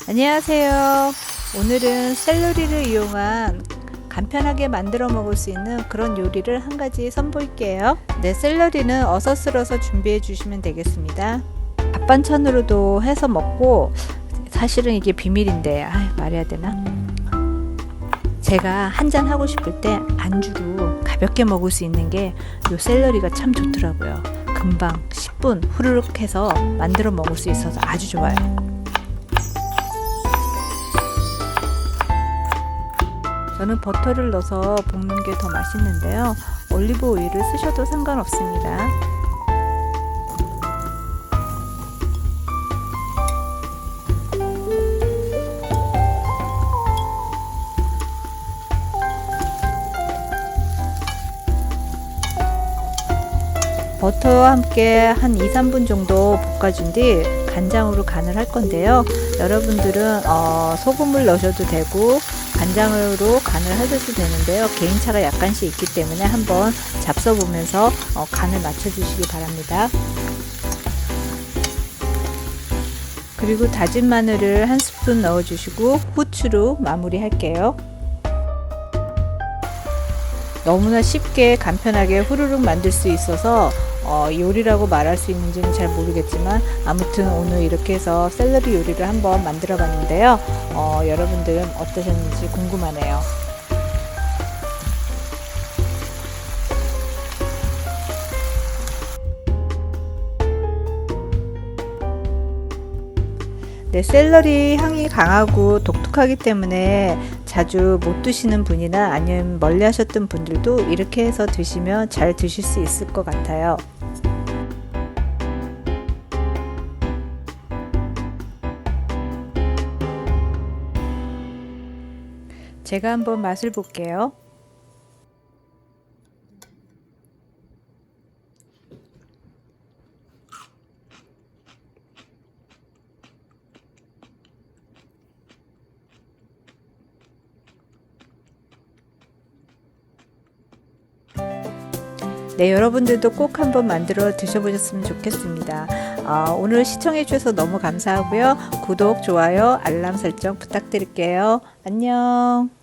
안녕하세요. 오늘은 샐러리를 이용한 간편하게 만들어 먹을 수 있는 그런 요리를 한 가지 선보일게요. 네, 샐러리는 어슷썰어서 준비해 주시면 되겠습니다. 밥 반찬으로도 해서 먹고, 사실은 이게 비밀인데 말해야 되나? 제가 한잔 하고 싶을 때 안주로 가볍게 먹을 수 있는 게 요 샐러리가 참 좋더라고요. 금방 10분 후루룩 해서 만들어 먹을 수 있어서 아주 좋아요. 저는 버터를 넣어서 볶는 게 더 맛있는데요. 올리브 오일을 쓰셔도 상관없습니다. 버터와 함께 한 2-3분 정도 볶아준 뒤 간장으로 간을 할 건데요. 여러분들은 소금을 넣으셔도 되고 간장으로 간을 하셔도 되는데요. 개인차가 약간씩 있기 때문에 한번 잡숴 보면서 간을 맞춰 주시기 바랍니다. 그리고 다진 마늘을 한 스푼 넣어 주시고 후추로 마무리 할게요. 너무나 쉽게 간편하게 후루룩 만들 수 있어서 요리라고 말할 수 있는지는 잘 모르겠지만, 아무튼 오늘 이렇게 해서 샐러리 요리를 한번 만들어 봤는데요. 여러분들은 어떠셨는지 궁금하네요. 네, 샐러리 향이 강하고 독특하기 때문에 자주 못 드시는 분이나 아니면 멀리 하셨던 분들도 이렇게 해서 드시면 잘 드실 수 있을 것 같아요. 제가 한번 맛을 볼게요. 네, 여러분들도 꼭 한번 만들어 드셔보셨으면 좋겠습니다. 오늘 시청해 주셔서 너무 감사하고요. 구독, 좋아요, 알람 설정 부탁드릴게요. 안녕.